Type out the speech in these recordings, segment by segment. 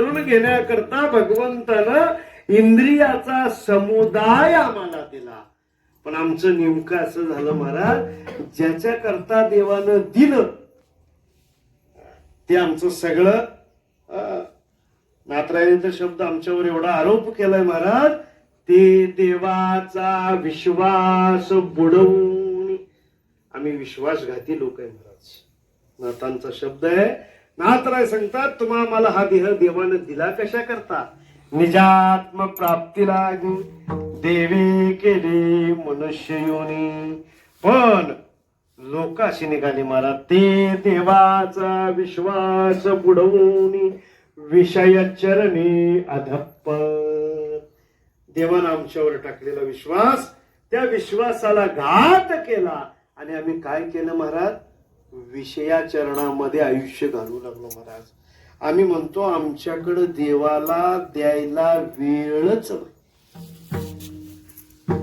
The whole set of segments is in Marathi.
करून घेण्याकरता भगवंतानं इंद्रियाचा समुदाय आम्हाला दिला. पण आमचं नेमकं असं झालं महाराज, ज्याच्या करता देवानं दिलं ते आमचं सगळं नातरायचा शब्द आमच्यावर एवढा आरोप केलाय महाराज, ते देवाचा विश्वास बुडवून आम्ही विश्वासघाती लोक आहे महाराज. नाथांचा शब्द आहे. नाथराय सांगतात, तुम्हा मला हा देह देवानं दिला कशा करता? निजात्म प्राप्तीला देवे केले मनुष्य योनी. पण लोक अशी निघाली महाराज, ते देवाचा विश्वास बुडवून विषय चरणी अधप्पर. देवानं आमच्यावर टाकलेला विश्वास, त्या विश्वासाला घात केला आणि आम्ही काय केलं महाराज? विषयाचरणामध्ये आयुष्य घालू लागलो महाराज. आम्ही म्हणतो आमच्याकडे देवाला द्यायला वेळच नाही.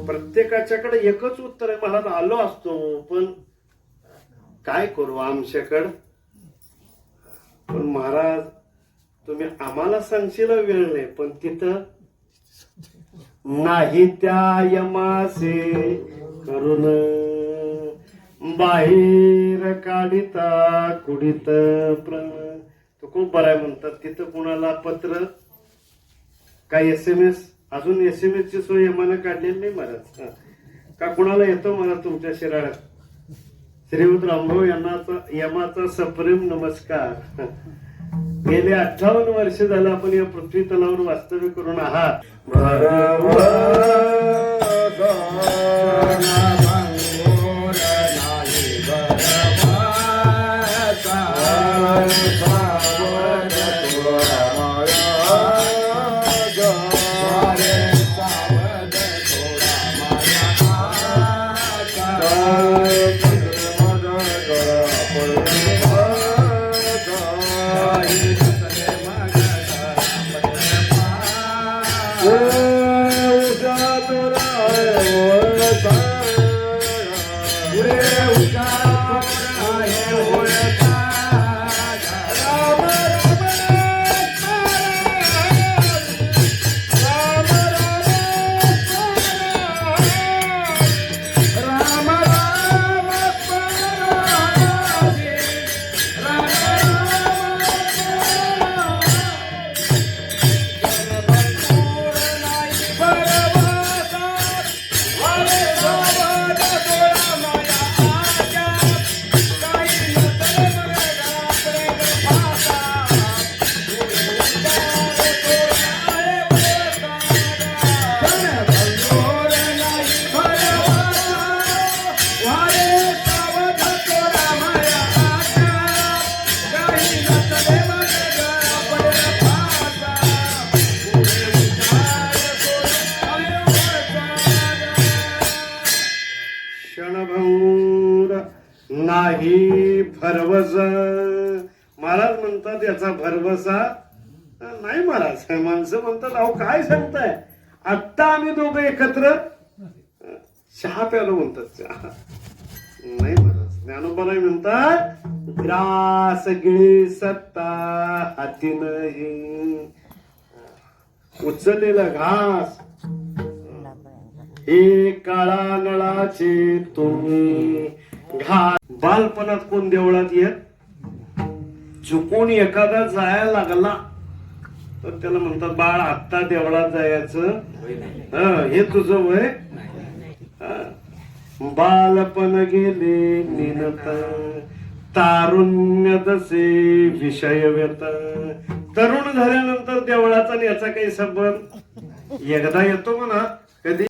प्रत्येकाच्याकडे एकच उत्तर आहे महाराज, आलो असतो पण काय करू आमच्याकडं. पण महाराज तुम्ही आम्हाला सांगशील वेळ नाही, पण तिथं नाही त्या यमासे करून बाहेर काढिता कुडित प्रण. तो खूप बरं आहे म्हणतात. तिथं कुणाला पत्र काय SMS, अजून SMS ची सोय यमानं काढलेली नाही महाराज. का कुणाला येतो महाराज तुमच्या शिराळ्यात? श्रीयुत रामभाऊ यांना यमाचा सप्रेम नमस्कार. गेले 58 वर्ष झालं आपण या पृथ्वी तलावर वास्तव्य करून आहात. नाही भरवस. महाराज म्हणतात याचा भरवसा नाही महाराज. माणसं म्हणतात अहो काय सांगताय, आत्ता आम्ही दोघं एकत्र चहा प्यालो म्हणतात. चहा नाही महाराज. ज्ञानोबाराय म्हणतात ग्रास गिळी सत्ता हाती नाही, उचललेला घास हे काळा नळाचे तुम्ही घास. बालपणात कोण देवळात येत? चुकून एखादा जायला लागला तर त्याला म्हणतात बाळ आत्ता देवळात जायचं, हे तुझं वय. बालपण गेले निनत तारुण्य तसे विषय व्यत. तरुण झाल्यानंतर देवळाचा आणि याचा काही संबंध. एकदा येतो म्हणा कधी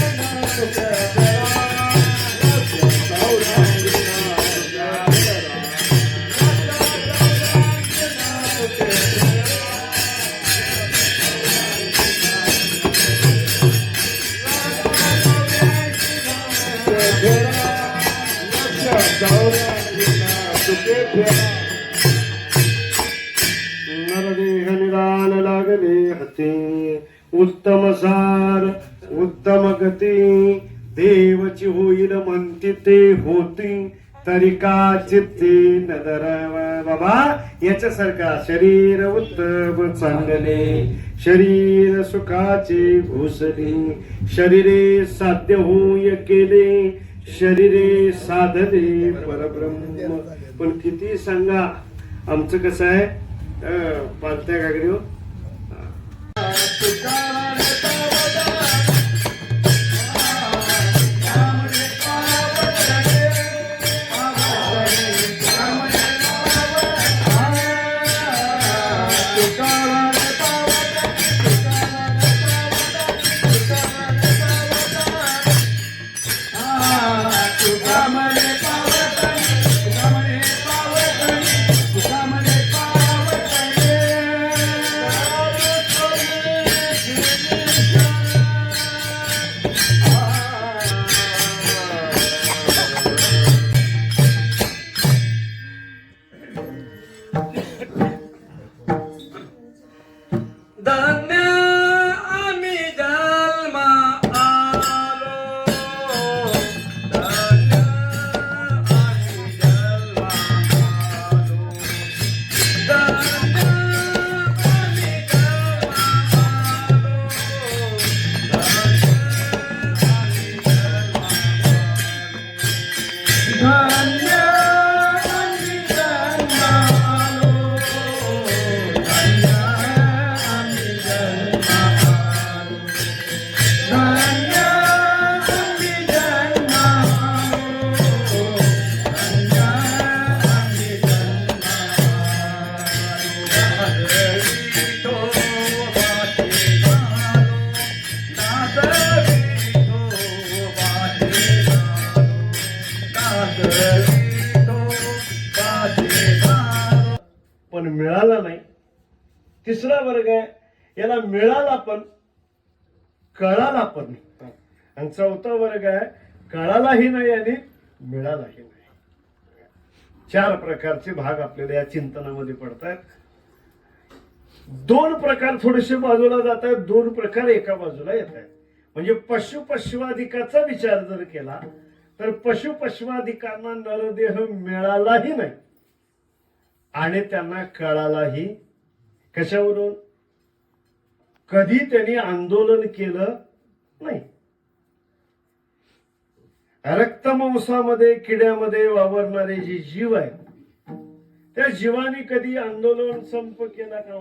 नरदेह निराल लागले हते. उत्तम सार उत्तम गती देवची होईल म्हणती ते होती. तरिका चित्ते नदर बाबा याच्यासारखा शरीर उत्तम चांगले शरीर सुखाचे घोसले शरीरे साध्य होय केले शरीरे साधले परब्रह्म. पण किती सांगा आमचं कसं आहे पालत्या गागरी हो. पण मिळाला नाही. तिसरा वर्ग आहे याला मिळाला पण कळाला पण. आणि चौथा वर्ग आहे कळालाही नाही आणि मिळालाही नाही. 4 प्रकारचे भाग आपल्याला या चिंतनामध्ये पडतात. 2 प्रकार थोडेसे बाजूला जात आहेत 2 प्रकार एका बाजूला येत आहेत. म्हणजे पशुपश्वादिकाचा विचार जर केला तर पशुपश्वादिकांना नरदेह मिळालाही नाही आणि त्यांना कळालाही. कशावरून? कधी त्यांनी आंदोलन केलं नाही. रक्तमांसामध्ये किड्यामध्ये वावरणारे जे जीव आहेत त्या जीवाने कधी आंदोलन संप केला का?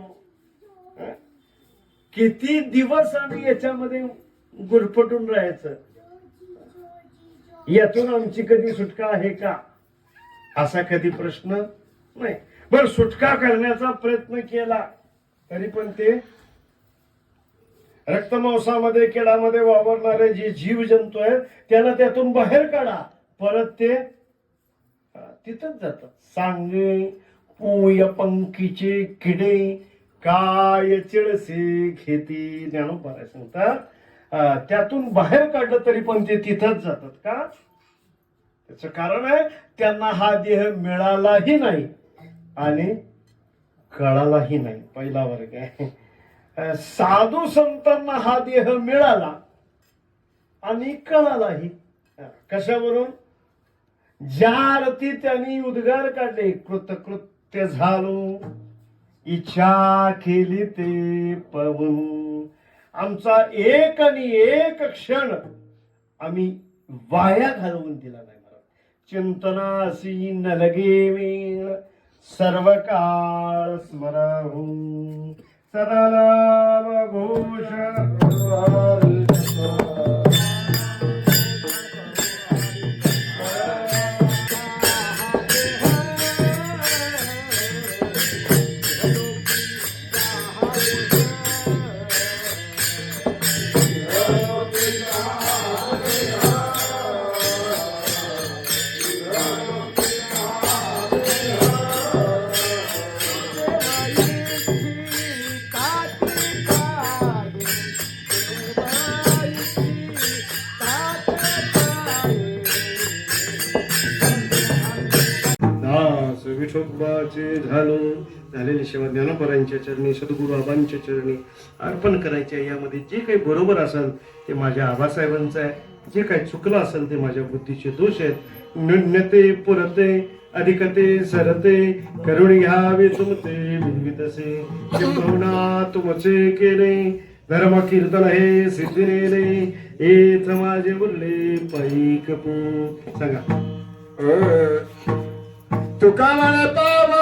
किती दिवस आम्ही याच्यामध्ये गुरफटून राहायचं? यातून आमची कधी सुटका आहे का? असा कधी प्रश्न नाही. बर सुटका करण्याचा प्रयत्न केला तरी पण ते रक्तमांसामध्ये किडामध्ये वावरणारे जे जीव जंतू आहेत त्याला त्यातून बाहेर काढा. परत ते तिथंच जातात. सांगे पोय पंखीचे किडे काय चिळसे खेती ज्ञानोबा सांगतात. त्यातून बाहेर काढलं तरी पण ते तिथंच जातात. का? त्याचं कारण आहे त्यांना हा देह मिळालाही नाही आणि कळालाही नाही. पहिला वर्ग आहे. साधू संतांना हा देह मिळाला आणि कळालाही. कशावरून? ज्या अर्थी त्यांनी उद्गार काढले कृतकृत्य झालो इच्छा केली ते पवून. आमचा एक आणि एक क्षण आम्ही वाया घालवून दिला नाही. चिंतनासी न लगे वेळ सर्व काळ स्मराहून सदा नाम घोष. विठोबाचे झालेले सेवा ज्ञानोबरांच्या चरणी सद्गुरू आबांच्या चरणी अर्पण करायचे. यामध्ये जे काही बरोबर असेल ते माझ्या आबासाहेबांचं आहे. जे काही चुकलं असेल ते माझ्या बुद्धीचे दोष आहेत. न्यून्यते पुरते अधिकते सरते करुणी घ्यावे तुमचे विविधसे किंबहुना तुमचे केले धर्म कीर्तन हे सिद्धिने एथ माझे उरले पैक सांगा. तुका म्हणतो